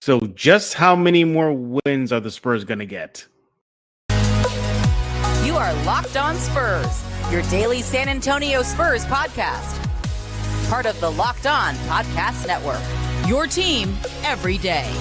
So just how many more wins are the Spurs going to get? You are Locked On Spurs, your daily San Antonio Spurs podcast. Part of the Locked On Podcast Network, your team every day.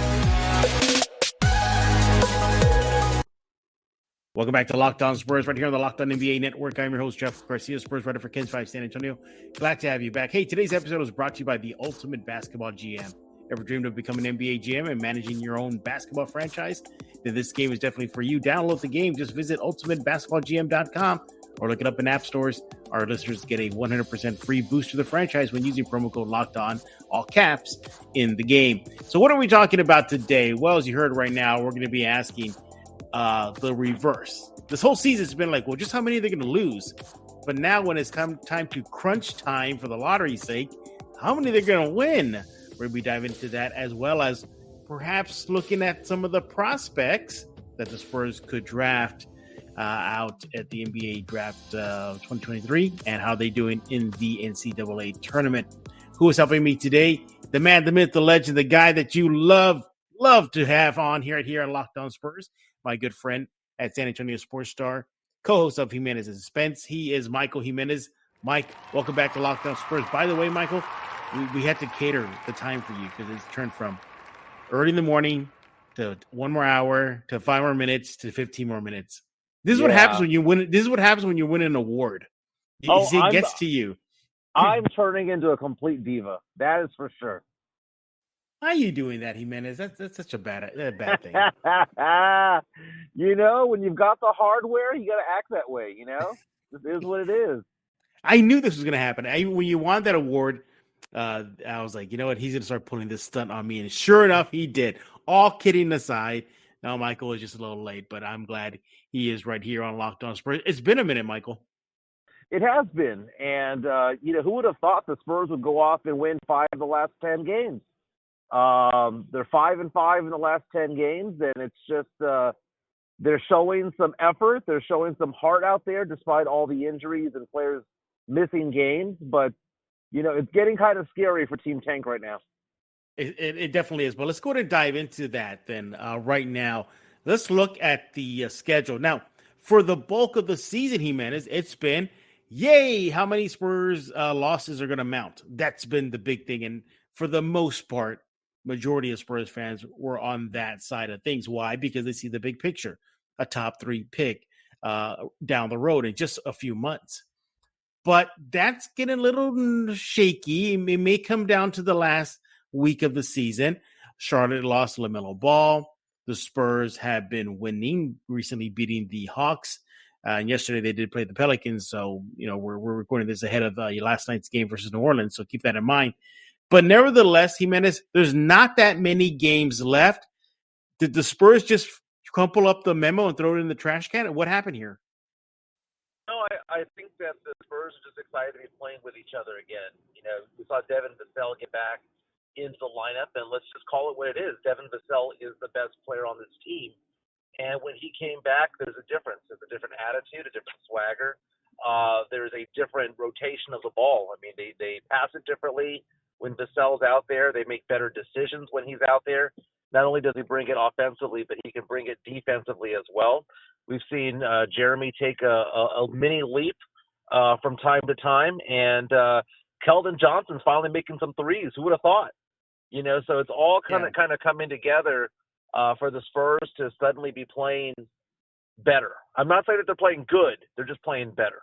Welcome back to Locked On Spurs right here on the Locked On NBA Network. I'm your host, Jeff Garcia, Spurs writer for Kens 5 San Antonio. Glad to have you back. Hey, today's episode was brought to you by the Ultimate Basketball GM. Ever dreamed of becoming an NBA GM and managing your own basketball franchise? Then this game is definitely for you. Download the game. Just visit ultimatebasketballgm.com or look it up in app stores. Our listeners get a 100% free boost to the franchise when using promo code LOCKEDON, all caps, in the game. So what are we talking about today? Well, as you heard right now, we're going to be asking the reverse. This whole season's been like, well, just how many are they going to lose? But now when it's time to crunch time for the lottery's sake, how many they're going to win? We're going to be diving into that, as well as perhaps looking at some of the prospects that the Spurs could draft out at the NBA draft 2023 and how they're doing in the NCAA tournament. Who is helping me today? The man, the myth, the legend, the guy that you love to have on here on Locked On Spurs. My good friend at San Antonio Sports Star, co-host of Jimenez and Suspense. He is Michael Jimenez. Mike, welcome back to Locked On Spurs. By the way, Michael, we had to cater the time for you because it's turned from early in the morning to 1 more hour to 5 more minutes to 15 more minutes. This is what happens when you win. This is what happens when you win an award. It gets to you. I'm turning into a complete diva. That is for sure. How are you doing that, Jimenez? That's such a bad thing. When you've got the hardware, you got to act that way. This is what it is. I knew this was going to happen. When you won that award, I was like, you know what? He's going to start pulling this stunt on me. And sure enough, he did. All kidding aside. Now, Michael is just a little late, but I'm glad he is right here on Locked On Spurs. It's been a minute, Michael. It has been. And, who would have thought the Spurs would go off and win 5 of the last 10 games? They're 5-5 in the last 10 games, and it's just they're showing some effort. They're showing some heart out there despite all the injuries and players missing games. But, it's getting kind of scary for Team Tank right now. It definitely is. But let's go ahead and dive into that then right now. Let's look at the schedule. Now, for the bulk of the season, Jimenez, it's been, yay, how many Spurs losses are going to mount? That's been the big thing. And for the most part, majority of Spurs fans were on that side of things. Why? Because they see the big picture, a top 3 pick down the road in just a few months. But that's getting a little shaky. It may come down to the last week of the season. Charlotte lost LaMelo Ball. The Spurs have been winning, recently beating the Hawks. And yesterday they did play the Pelicans. So, we're recording this ahead of last night's game versus New Orleans. So keep that in mind. But nevertheless, Jimenez, there's not that many games left. Did the Spurs just crumple up the memo and throw it in the trash can? What happened here? No, I think that the Spurs are just excited to be playing with each other again. We saw Devin Vassell get back into the lineup, and let's just call it what it is. Devin Vassell is the best player on this team. And when he came back, there's a difference. There's a different attitude, a different swagger. There's a different rotation of the ball. I mean, they pass it differently. When Vassell's out there, they make better decisions when he's out there. Not only does he bring it offensively, but he can bring it defensively as well. We've seen Jeremy take a mini leap from time to time, and Keldon Johnson's finally making some threes. Who would have thought? So it's all kind of coming together for the Spurs to suddenly be playing better. I'm not saying that they're playing good; they're just playing better.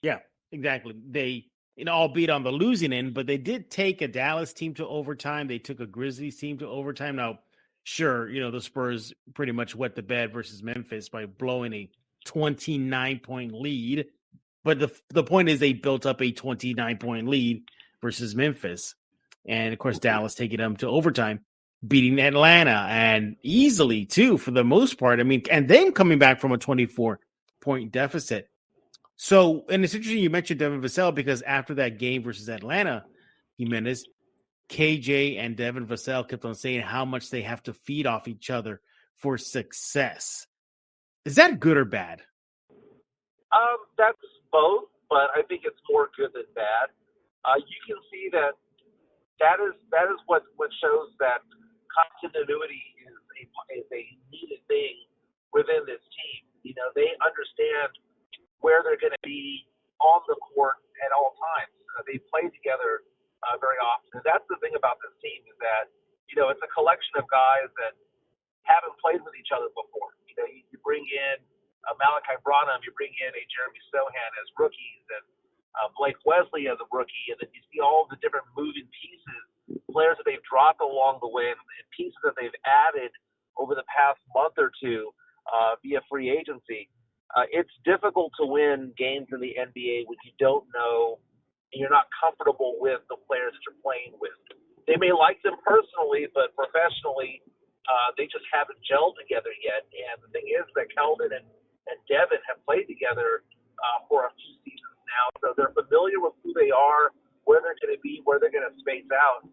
Yeah, exactly. They, albeit on the losing end, but they did take a Dallas team to overtime. They took a Grizzlies team to overtime. Now, sure, the Spurs pretty much wet the bed versus Memphis by blowing a 29-point lead. But the point is they built up a 29-point lead versus Memphis. And, of course, Dallas taking them to overtime, beating Atlanta, and easily, too, for the most part. I mean, and then coming back from a 24-point deficit. So, and it's interesting you mentioned Devin Vassell because after that game versus Atlanta, Jimenez, KJ and Devin Vassell kept on saying how much they have to feed off each other for success. Is that good or bad? That's both, but I think it's more good than bad. You can see that is what shows that continuity is a needed thing within this team. They understand where they're going to be on the court at all times. They play together very often. And that's the thing about this team is that, it's a collection of guys that haven't played with each other before. You bring in Malachi Branham, you bring in a Jeremy Sohan as rookies, and Blake Wesley as a rookie, and then you see all the different moving pieces, players that they've dropped along the way, and pieces that they've added over the past month or two via free agency. It's difficult to win games in the NBA when you don't know and you're not comfortable with the players that you're playing with. They may like them personally, but professionally, they just haven't gelled together yet. And the thing is that Keldon and Devin have played together for a few seasons now, so they're familiar with who they are, where they're going to be, where they're going to space out.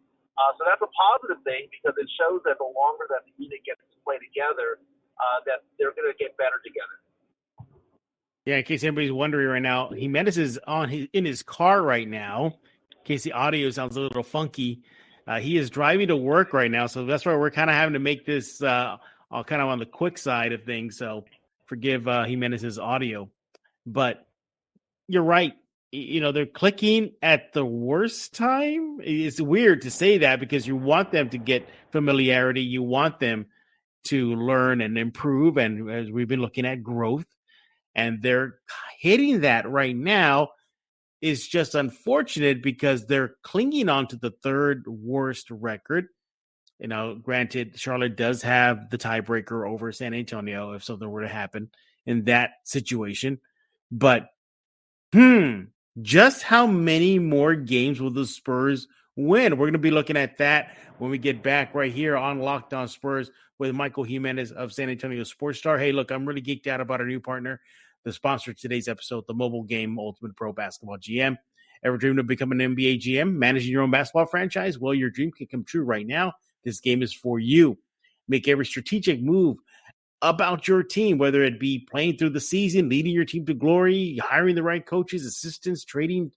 So that's a positive thing because it shows that the longer that the unit gets to play together, that they're going to get better together. Yeah, in case anybody's wondering right now, Jimenez is in his car right now. In case the audio sounds a little funky, he is driving to work right now, so that's why we're kind of having to make this kind of on the quick side of things. So forgive Jimenez's audio, but you're right. They're clicking at the worst time. It's weird to say that because you want them to get familiarity, you want them to learn and improve, and as we've been looking at growth. And they're hitting that right now. Is just unfortunate because they're clinging on to the third worst record. Granted, Charlotte does have the tiebreaker over San Antonio if something were to happen in that situation. But just how many more games will the Spurs win? We're going to be looking at that when we get back right here on Locked On Spurs with Michael Jimenez of San Antonio Sports Star. Hey, look, I'm really geeked out about our new partner, the sponsor of today's episode, the mobile game Ultimate Pro Basketball GM. Ever dreamed of becoming an NBA GM, managing your own basketball franchise? Well, your dream can come true right now. This game is for you. Make every strategic move about your team, whether it be playing through the season, leading your team to glory, hiring the right coaches, assistants, trading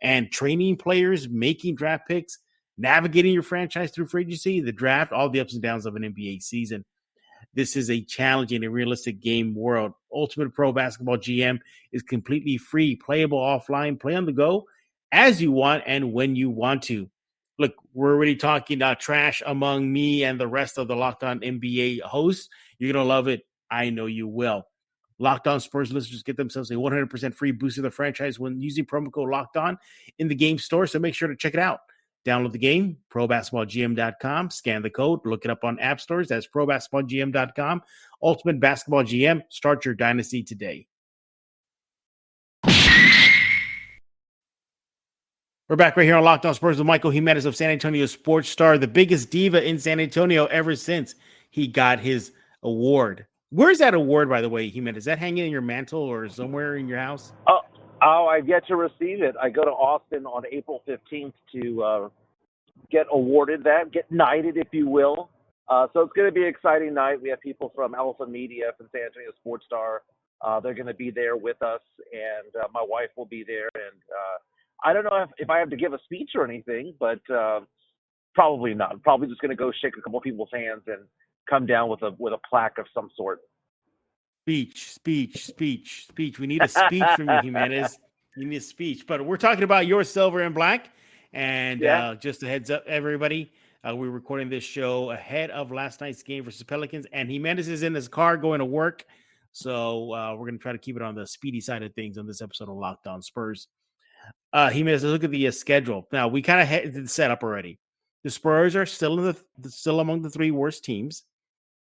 and training players, making draft picks, navigating your franchise through free agency, the draft, all the ups and downs of an NBA season. This is a challenging and realistic game world. Ultimate Pro Basketball GM is completely free, playable offline, play on the go as you want and when you want to. Look, we're already talking trash among me and the rest of the Locked On NBA hosts. You're going to love it. I know you will. Locked On Spurs listeners get themselves a 100% free boost of the franchise when using promo code Locked On in the game store, so make sure to check it out. Download the game, probasketballgm.com, scan the code, look it up on app stores. That's probasketballgm.com. Ultimate Basketball GM, start your dynasty today. We're back right here on Locked On Spurs with Michael Jimenez of San Antonio Sports Star, the biggest diva in San Antonio ever since he got his award. Where's that award, by the way, Jimenez? Is that hanging in your mantle or somewhere in your house? Oh, I've yet to receive it. I go to Austin on April 15th to get awarded that, get knighted, if you will. So it's going to be an exciting night. We have people from Alpha Media, from San Antonio Sports Star. They're going to be there with us, and my wife will be there. And I don't know if I have to give a speech or anything, but probably not. I'm probably just going to go shake a couple of people's hands and come down with a plaque of some sort. Speech. We need a speech from you, Jimenez. You need a speech. But we're talking about your silver and black. And just a heads up, everybody, we're recording this show ahead of last night's game versus Pelicans. And Jimenez is in his car going to work. So we're going to try to keep it on the speedy side of things on this episode of Locked On Spurs. Jimenez, let's look at the schedule. Now, we kind of had the setup already. The Spurs are still among the three worst teams.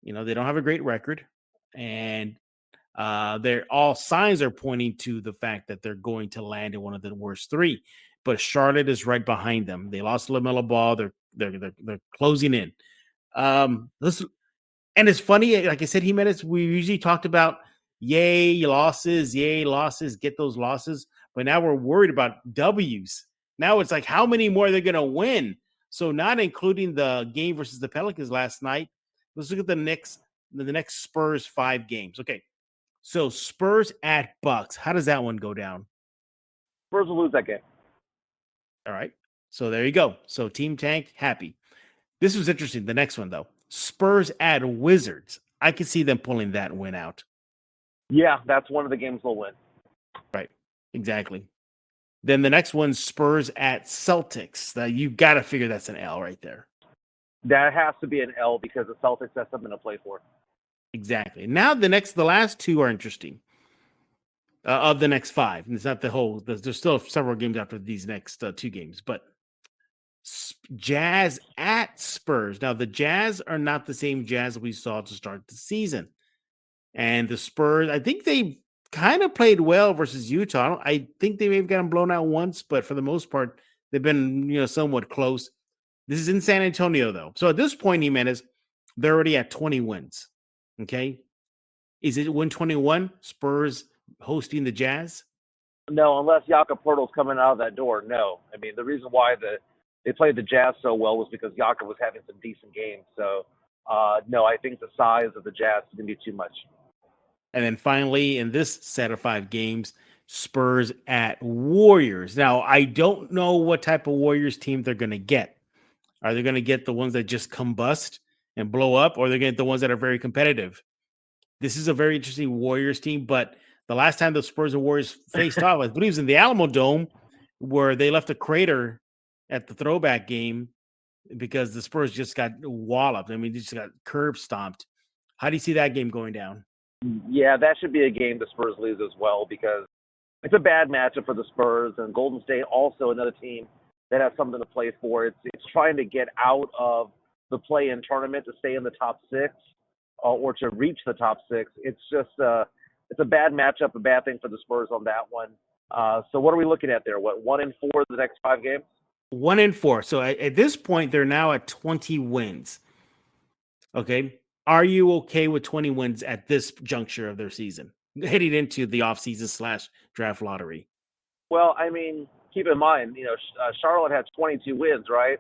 They don't have a great record. And all signs are pointing to the fact that they're going to land in one of the worst three. But Charlotte is right behind them. They lost LaMelo Ball. They're closing in. And it's funny, like I said, Jimenez, we usually talked about yay losses, get those losses. But now we're worried about W's. Now it's like how many more they're going to win. So not including the game versus the Pelicans last night. Let's look at the next Spurs 5 games. Okay. So Spurs at Bucks. How does that one go down? Spurs will lose that game. All right. So there you go. So Team Tank, happy. This was interesting. The next one, though, Spurs at Wizards. I could see them pulling that win out. Yeah, that's one of the games they'll win. Right. Exactly. Then the next one, Spurs at Celtics. Now, you got to figure that's an L right there. That has to be an L because the Celtics have something to play for. Exactly. Now the last two are interesting. Of the next five, and it's not the whole. There's still several games after these next two games, but Jazz at Spurs. Now the Jazz are not the same Jazz we saw to start the season, and the Spurs. I think they kind of played well versus Utah. I think they may have gotten blown out once, but for the most part, they've been somewhat close. This is in San Antonio though, so at this point, Jimenez, they're already at 20 wins. Okay, is it win 21? Spurs hosting the Jazz? No, unless Jakob Poeltl's coming out of that door. No, I mean the reason why they played the Jazz so well was because Jakob was having some decent games. So no, I think the size of the Jazz is going to be too much. And then finally, in this set of 5 games, Spurs at Warriors. Now, I don't know what type of Warriors team they're going to get. Are they going to get the ones that just combust and blow up, or are they going to get the ones that are very competitive? This is a very interesting Warriors team, but the last time the Spurs and Warriors faced off, I believe it was in the Alamo Dome, where they left a crater at the throwback game because the Spurs just got walloped. I mean, they just got curb stomped. How do you see that game going down? Yeah, that should be a game the Spurs lose as well because it's a bad matchup for the Spurs, and Golden State also another team that has something to play for. It's trying to get out of the play-in tournament to stay in the top 6 or to reach the top 6. It's just it's a bad matchup, a bad thing for the Spurs on that one. So what are we looking at there? What, 1-4 the next 5 games? 1-4. So at this point, they're now at 20 wins. Okay. Are you okay with 20 wins at this juncture of their season, heading into the offseason / draft lottery? Well, I mean, keep in mind, Charlotte had 22 wins, right?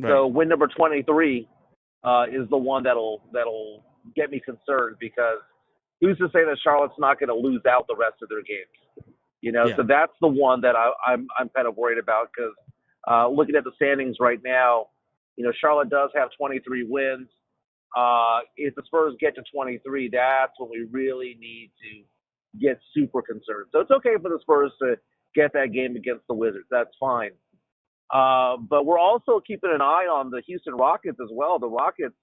So win number 23 is the one that'll get me concerned because who's to say that Charlotte's not going to lose out the rest of their games? So that's the one that I'm kind of worried about because looking at the standings right now, Charlotte does have 23 wins. If the Spurs get to 23, that's when we really need to get super concerned. So it's okay for the Spurs to get that game against the Wizards. That's fine. But we're also keeping an eye on the Houston Rockets as well. The Rockets,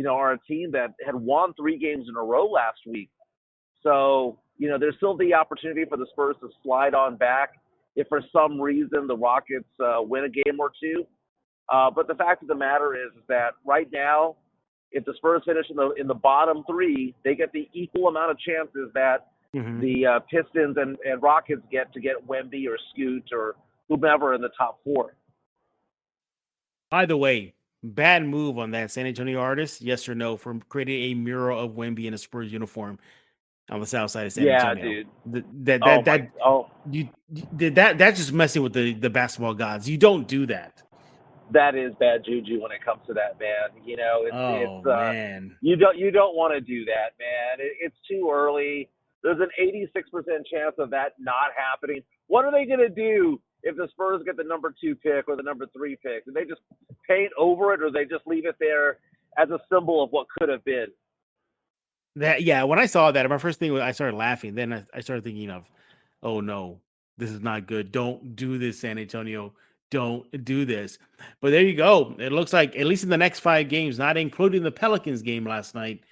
are a team that had won 3 games in a row last week. So, there's still the opportunity for the Spurs to slide on back if for some reason the Rockets win a game or two. But the fact of the matter is that right now, if the Spurs finish in the bottom 3, they get the equal amount of chances that the Pistons and Rockets get to get Wemby or Scoot or whomever in the top 4. By the way, bad move on that San Antonio artist, yes or no, for creating a mural of Wemby in a Spurs uniform on the south side of San Antonio. Dude. That's just messing with the basketball gods. You don't do that. That is bad juju when it comes to that, man. Man. You don't want to do that, man. It's too early. There's an 86% chance of that not happening. What are they going to do if the Spurs get the number 2 pick or the number 3 pick? Do they just paint over it, or they just leave it there as a symbol of what could have been? When I saw that, my first thing was I started laughing. Then I started thinking of, oh no, this is not good. Don't do this, San Antonio. Don't do this. But there you go. It looks like, at least in the next 5 games, not including the Pelicans game last night,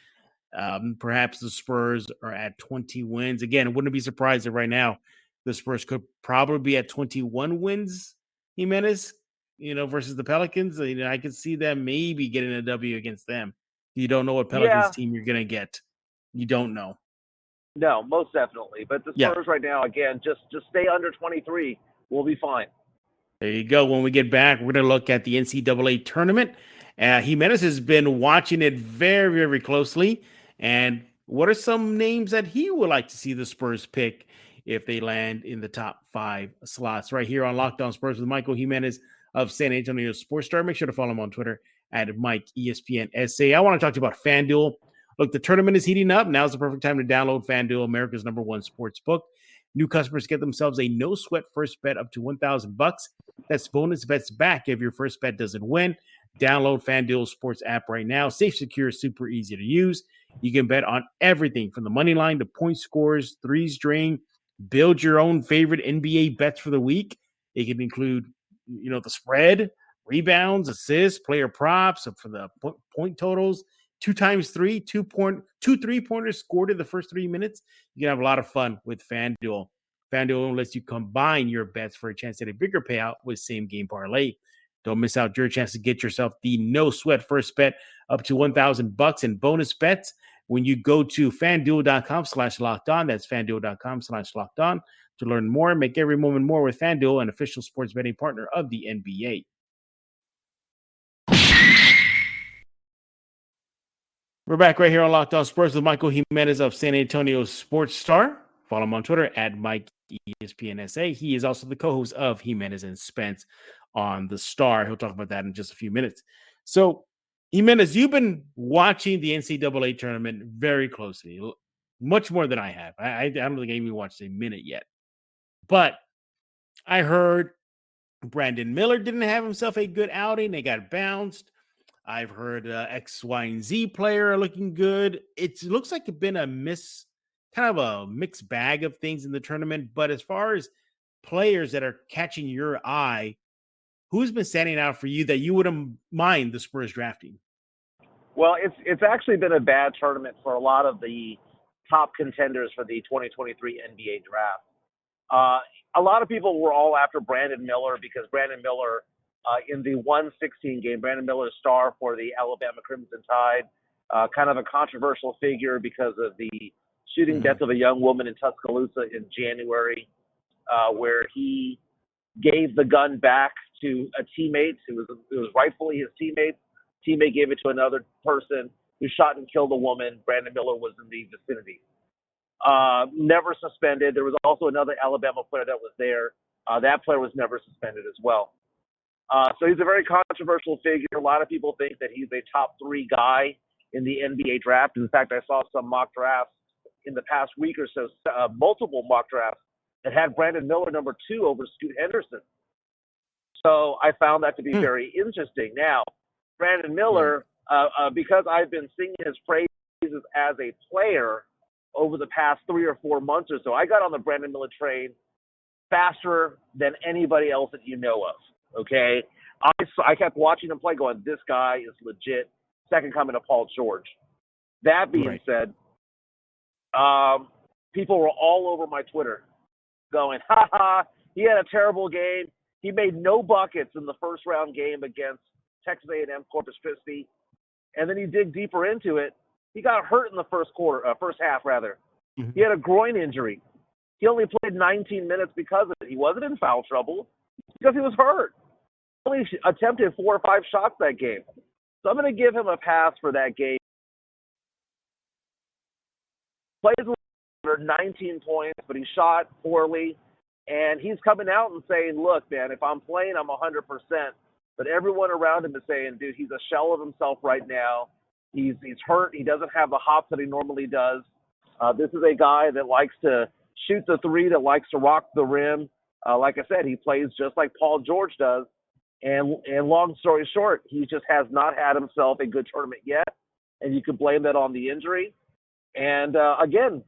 perhaps the Spurs are at 20 wins. Again, I wouldn't be surprised if right now the Spurs could probably be at 21 wins, Jimenez, versus the Pelicans. I could see them maybe getting a W against them. You don't know what Pelicans team you're going to get. You don't know. No, most definitely. But the Spurs right now, again, just stay under 23. We'll be fine. There you go. When we get back, we're going to look at the NCAA tournament. Jimenez has been watching it very, very closely. And what are some names that he would like to see the Spurs pick if they land in the top 5 slots? Right here on Locked On Spurs with Michael Jimenez of San Antonio Sports Star. Make sure to follow him on Twitter at Mike ESPN SA. I want to talk to you about FanDuel. Look, the tournament is heating up. Now's the perfect time to download FanDuel, America's #1 sports book. New customers get themselves a no-sweat first bet up to $1,000. That's bonus bets back if your first bet doesn't win. Download FanDuel Sports app right now. Safe, secure, super easy to use. You can bet on everything from the money line to point scores, threes drain. Build your own favorite NBA bets for the week. It can include, the spread, rebounds, assists, player props for the point totals. 2x3, two 3-pointers scored in the first 3 minutes. You can have a lot of fun with FanDuel. FanDuel lets you combine your bets for a chance at a bigger payout with same game parlay. Don't miss out your chance to get yourself the no sweat first bet up to $1,000 in bonus bets when you go to FanDuel.com/lockedon. That's FanDuel.com/lockedon to learn more. Make every moment more with FanDuel, an official sports betting partner of the NBA. We're back right here on Locked On Spurs with Michael Jimenez of San Antonio Sports Star. Follow him on Twitter at Mike ESPNSA. He is also the co-host of Jimenez and Spence on the Star. He'll talk about that in just a few minutes. So, Jimenez, you've been watching the NCAA tournament very closely, much more than I have. I don't think I even watched a minute yet. But I heard Brandon Miller didn't have himself a good outing. They got bounced. I've heard X, Y, and Z player are looking good. It looks like it's been kind of a mixed bag of things in the tournament. But as far as players that are catching your eye, who's been standing out for you that you wouldn't mind the Spurs drafting? Well, it's actually been a bad tournament for a lot of the top contenders for the 2023 NBA draft. A lot of people were all after Brandon Miller because Brandon Miller, in the 116 game, Brandon Miller's star for the Alabama Crimson Tide, kind of a controversial figure because of the shooting death of a young woman in Tuscaloosa in January, where he gave the gun back to a teammate. It was rightfully his teammate. Teammate gave it to another person who shot and killed a woman. Brandon Miller was in the vicinity. Never suspended. There was also another Alabama player that was there. That player was never suspended as well. So he's a very controversial figure. A lot of people think that he's a top 3 guy in the NBA draft. In fact, I saw some mock drafts in the past week or so, multiple mock drafts that had Brandon Miller number 2 over Scoot Henderson. So I found that to be very interesting. Now, Brandon Miller, because I've been singing his praises as a player over the past 3 or 4 months or so, I got on the Brandon Miller train faster than anybody else that you know of. Okay, I kept watching him play, going, "This guy is legit." Second coming to Paul George. That being said, people were all over my Twitter, going, "Ha ha! He had a terrible game. He made no buckets in the first round game against Texas A&M Corpus Christi, and then you dig deeper into it. He got hurt in the first half. He had a groin injury. He only played 19 minutes because of it. He wasn't in foul trouble because he was hurt. He only attempted 4 or 5 shots that game. So I'm going to give him a pass for that game. Plays under 19 points, but he shot poorly. And he's coming out and saying, look, man, if I'm playing, I'm 100%. But everyone around him is saying, dude, he's a shell of himself right now. He's hurt. He doesn't have the hops that he normally does. This is a guy that likes to shoot the three, that likes to rock the rim. Like I said, he plays just like Paul George does. And long story short, he just has not had himself a good tournament yet. And you can blame that on the injury. And again,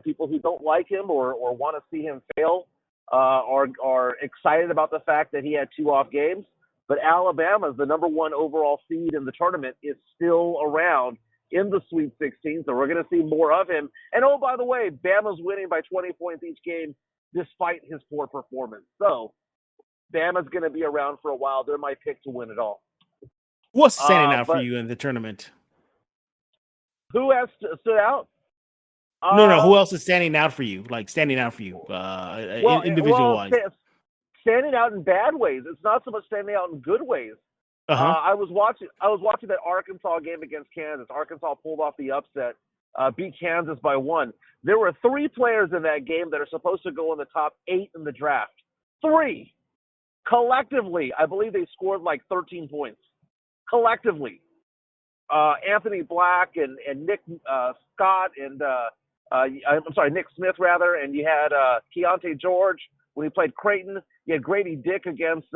people who don't like him or want to see him fail are excited about the fact that he had 2 off games. But Alabama, the number 1 overall seed in the tournament, is still around in the Sweet 16, so we're going to see more of him. And, oh, by the way, Bama's winning by 20 points each game despite his poor performance. So Bama's going to be around for a while. They're my pick to win it all. What's standing out for you in the tournament? Who has stood out? No. Who else is standing out for you? Like standing out for you, individual-wise? Standing out in bad ways. It's not so much standing out in good ways. I was watching that Arkansas game against Kansas. Arkansas pulled off the upset, beat Kansas by 1. There were 3 players in that game that are supposed to go in the top 8 in the draft. 3. Collectively, I believe they scored like 13 points. Collectively. Anthony Black and Nick Scott and Nick Smith rather, and you had Keontae George when he played Creighton. You had Grady Dick against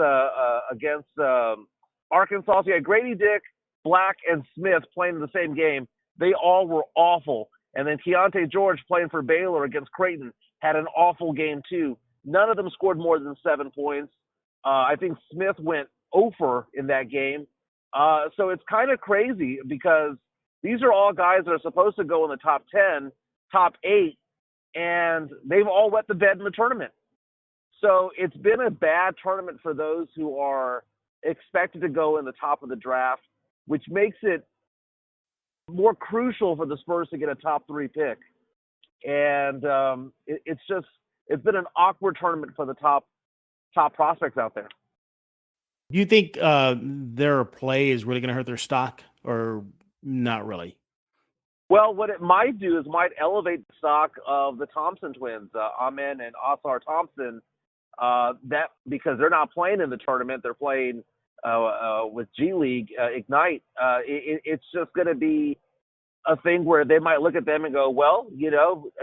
Arkansas, so you had Grady Dick, Black, and Smith playing in the same game. They all were awful. And then Keontae George playing for Baylor against Creighton had an awful game too. None of them scored more than 7 points. I think Smith went 0 in that game. So it's kind of crazy because these are all guys that are supposed to go in the top 10, top 8, and they've all wet the bed in the tournament. So it's been a bad tournament for those who are expected to go in the top of the draft, which makes it more crucial for the Spurs to get a top 3 pick. And it's been an awkward tournament for the top prospects out there. Do you think their play is really going to hurt their stock, or not really? Well, what it might do is might elevate the stock of the Thompson twins, Amen and Asar Thompson, that because they're not playing in the tournament, they're playing with G League Ignite. It's just going to be a thing where they might look at them and go, well,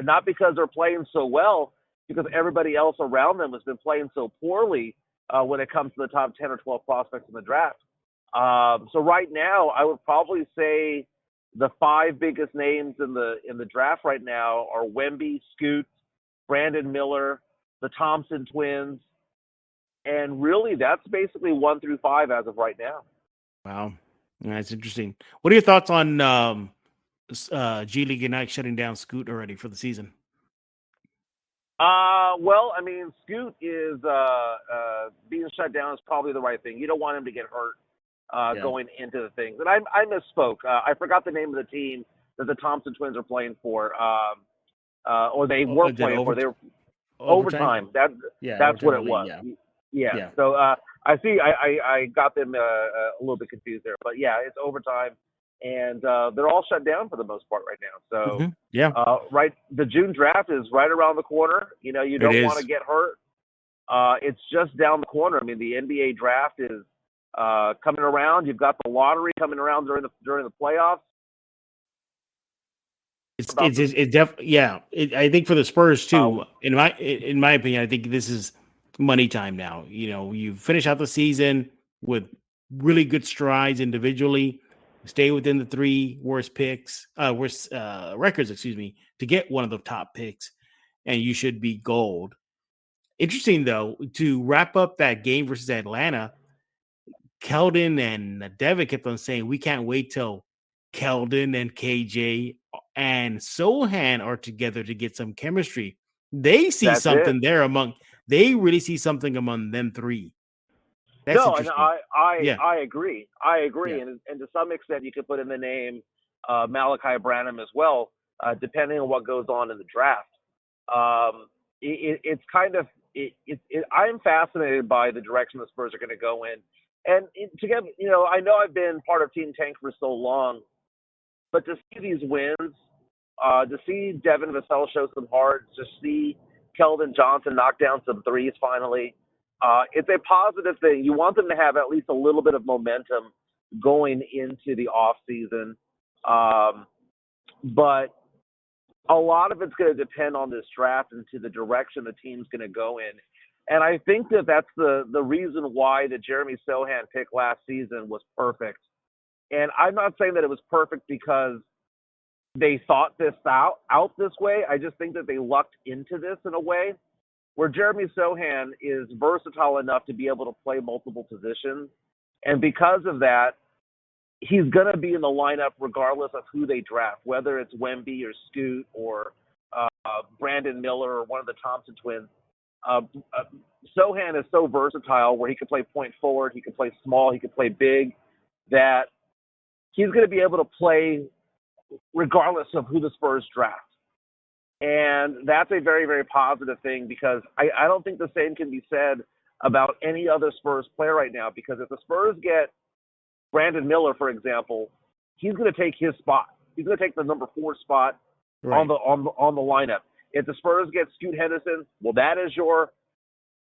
not because they're playing so well, because everybody else around them has been playing so poorly when it comes to the top 10 or 12 prospects in the draft. So right now, I would probably say the 5 biggest names in the draft right now are Wemby, Scoot, Brandon Miller, the Thompson twins, and really that's basically 1 through 5 as of right now. Wow, that's interesting. What are your thoughts on G League Ignite shutting down Scoot already for the season? Well, I mean, Scoot is being shut down is probably the right thing. You don't want him to get hurt going into the things. And I misspoke. I forgot the name of the team that the Thompson twins are playing for, or they were playing for. They were overtime. That's overtime, what it was. Yeah. So I see. I got them a little bit confused there, but yeah, it's overtime. And they're all shut down for the most part right now. So, right, the June draft is right around the corner. You don't want to get hurt. It's just down the corner. I mean, the NBA draft is coming around. You've got the lottery coming around during the playoffs. I think for the Spurs too. In my opinion, I think this is money time now. You finish out the season with really good strides individually. Stay within the 3 worst records, to get one of the top picks, and you should be gold. Interesting, though, to wrap up that game versus Atlanta, Keldon and Devin kept on saying, we can't wait till Keldon and KJ and Sohan are together to get some chemistry. They see something there they really see something among them 3. That's interesting. I agree. Yeah. And to some extent, you could put in the name Malachi Branham as well, depending on what goes on in the draft. It's kind of I'm fascinated by the direction the Spurs are going to go in, and together, I know I've been part of Team Tank for so long, but to see these wins, to see Devin Vassell show some heart, to see Keldon Johnson knock down some threes finally. It's a positive thing. You want them to have at least a little bit of momentum going into the off season. But a lot of it's going to depend on this draft and to the direction the team's going to go in. And I think that's the reason why the Jeremy Sohan pick last season was perfect. And I'm not saying that it was perfect because they thought this out this way. I just think that they lucked into this in a way where Jeremy Sohan is versatile enough to be able to play multiple positions. And because of that, he's going to be in the lineup regardless of who they draft, whether it's Wemby or Scoot or Brandon Miller or one of the Thompson twins. Sohan is so versatile where he can play point forward, he can play small, he can play big, that he's going to be able to play regardless of who the Spurs draft. And that's a very, very positive thing because I don't think the same can be said about any other Spurs player right now, because if the Spurs get Brandon Miller, for example, he's going to take his spot. He's going to take the number 4 spot on the lineup. If the Spurs get Scoot Henderson, well, that is your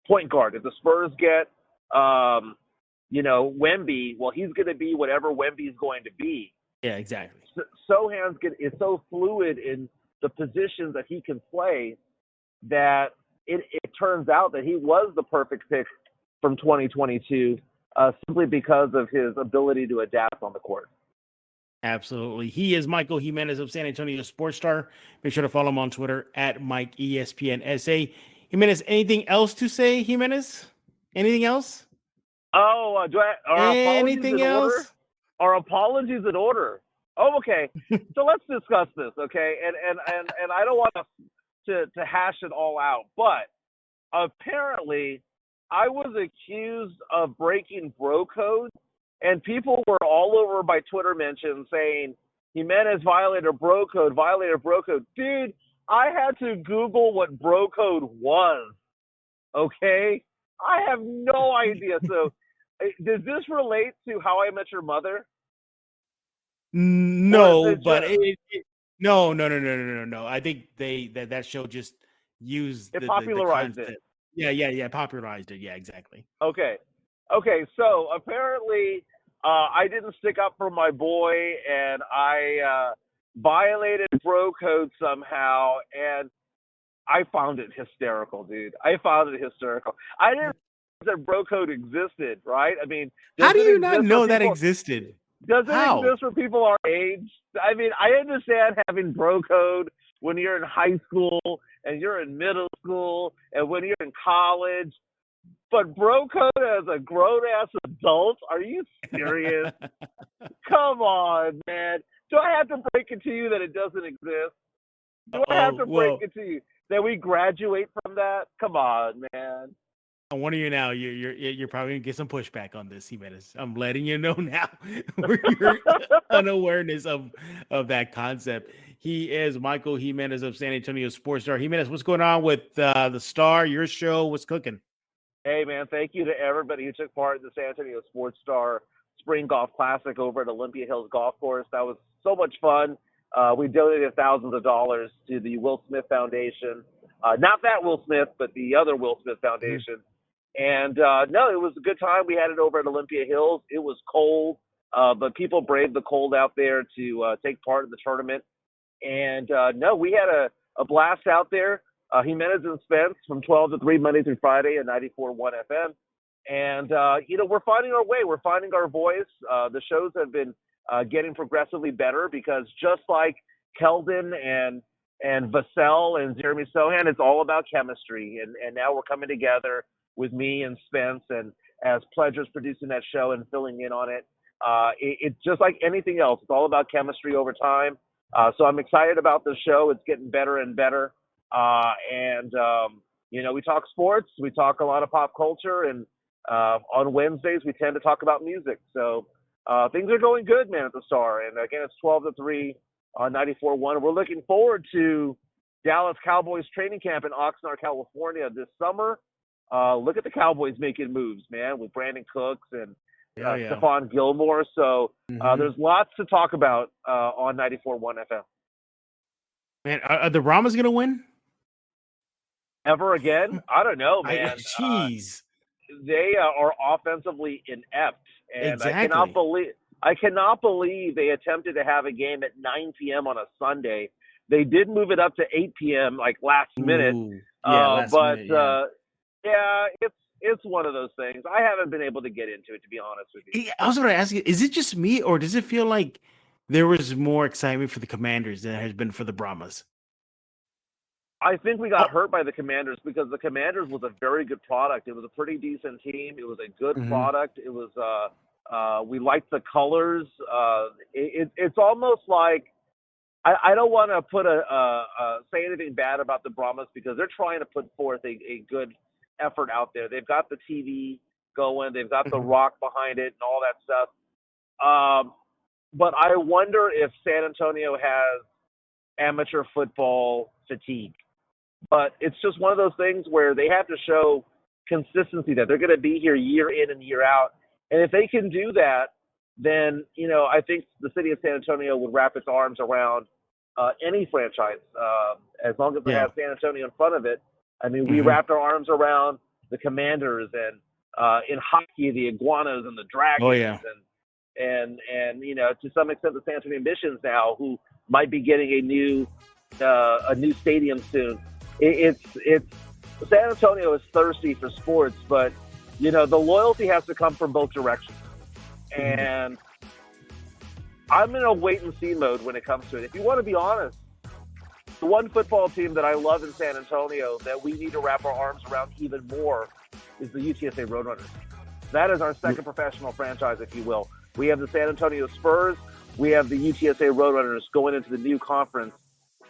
point guard. If the Spurs get, Wemby, well, he's going to be whatever Wemby is going to be. Yeah, exactly. Sohan is so fluid in the positions that he can play that it turns out that he was the perfect pick from 2022 simply because of his ability to adapt on the court. Absolutely. He is Michael Jimenez of San Antonio Sports Star. Make sure to follow him on Twitter at MikeESPNSA. Jimenez, anything else to say, Jimenez? Anything else? Oh, are apologies Anything in else? order? Are apologies in order? Oh, okay. So let's discuss this, okay? And I don't want to hash it all out, but apparently I was accused of breaking bro code, and people were all over my Twitter mentions saying Jimenez violated bro code. Dude, I had to Google what bro code was, okay? I have no idea. So does this relate to How I Met Your Mother? No, but no. I think that show just used it popularized it. Yeah, popularized it. Yeah, exactly. Okay. So apparently, I didn't stick up for my boy, and I violated bro code somehow, and I found it hysterical, dude. I didn't know that bro code existed, right? I mean, how do you not know that existed? Does it exist for people our age? I mean, I understand having bro code when you're in high school and you're in middle school and when you're in college, but bro code as a grown-ass adult? Are you serious? Come on, man. Do I have to break it to you that it doesn't exist? Do I have to break it to you that we graduate from that? Come on, man. I'm warning you now. You're probably gonna get some pushback on this, Jimenez. I'm letting you know now. Your unawareness of that concept. He is Michael Jimenez of San Antonio Sports Star. Jimenez, what's going on with the Star? Your show, what's cooking? Hey, man, thank you to everybody who took part in the San Antonio Sports Star Spring Golf Classic over at Olympia Hills Golf Course. That was so much fun. We donated thousands of dollars to the Will Smith Foundation. Not that Will Smith, but the other Will Smith Foundation. And, no, it was a good time. We had it over at Olympia Hills. It was cold, but people braved the cold out there to take part in the tournament. And, no, we had a blast out there. Jimenez and Spence from 12 to 3 Monday through Friday at 94.1 FM. And, we're finding our way. We're finding our voice. The shows have been getting progressively better because just like Keldon and Vassell and Jeremy Sohan, it's all about chemistry. And now we're coming together with me and Spence and as pledgers producing that show and filling in on it. It's just like anything else. It's all about chemistry over time. So I'm excited about the show. It's getting better and better. We talk sports. We talk a lot of pop culture. And on Wednesdays, we tend to talk about music. So things are going good, man, at the Star. And again, it's 12 to 3 on 94.1. We're looking forward to Dallas Cowboys training camp in Oxnard, California this summer. Look at the Cowboys making moves, man, with Brandon Cooks and Stephon Gilmore. So there's lots to talk about on 94.1 FM. Man, are the Brahmas going to win? Ever again? I don't know, man. Jeez. They are offensively inept. And exactly. I cannot believe they attempted to have a game at 9 p.m. on a Sunday. They did move it up to 8 p.m. like last minute. It's one of those things. I haven't been able to get into it, to be honest with you. I was going to ask you, is it just me, or does it feel like there was more excitement for the Commanders than there has been for the Brahmas? I think we got hurt by the Commanders because the Commanders was a very good product. It was a pretty decent team. It was a good product. It was we liked the colors. It's almost like I don't want to say anything bad about the Brahmas because they're trying to put forth a good effort out there. They've got the TV going. They've got the rock behind it and all that stuff. But I wonder if San Antonio has amateur football fatigue. But it's just one of those things where they have to show consistency that they're going to be here year in and year out. And if they can do that, then, I think the city of San Antonio would wrap its arms around any franchise as long as they have San Antonio in front of it. I mean, we wrapped our arms around the Commanders and in hockey, the Iguanas and the Dragons and to some extent the San Antonio Missions now, who might be getting a new stadium soon. It's San Antonio is thirsty for sports, but You know, the loyalty has to come from both directions. And I'm in a wait-and-see mode when it comes to it. If you want to be honest, the one football team that I love in San Antonio that we need to wrap our arms around even more is the UTSA Roadrunners. That is our second professional franchise, if you will. We have the San Antonio Spurs. We have the UTSA Roadrunners going into the new conference.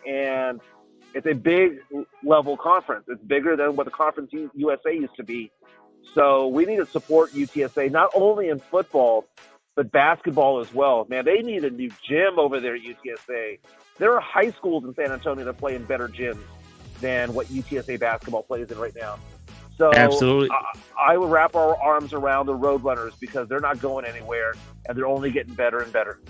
And it's a big level conference. It's bigger than what the Conference USA used to be. So we need to support UTSA, not only in football, but basketball as well. Man, they need a new gym over there at UTSA. There are high schools in San Antonio that play in better gyms than what UTSA basketball plays in right now. So Absolutely. I would wrap our arms around the Roadrunners because they're not going anywhere, and they're only getting better and better.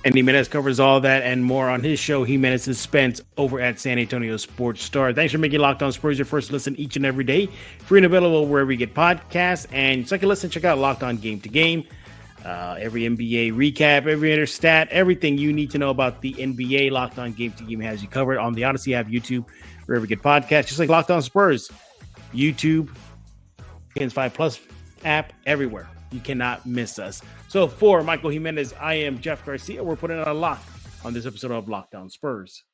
And Jimenez covers all that and more on his show, Jimenez and Spence, over at San Antonio Sports Star. Thanks for making Locked On Spurs your first listen each and every day. Free and available wherever you get podcasts. And second listen, check out Locked On Game to Game. Every NBA recap, every interstat, everything you need to know about the NBA. Locked On Game to Game has you covered on the Odyssey app, YouTube, wherever you get podcasts. Just like Locked On Spurs, YouTube, Kins 5 Plus app, everywhere. You cannot miss us. So for Michael Jimenez, I am Jeff Garcia. We're putting a lock on this episode of Locked On Spurs.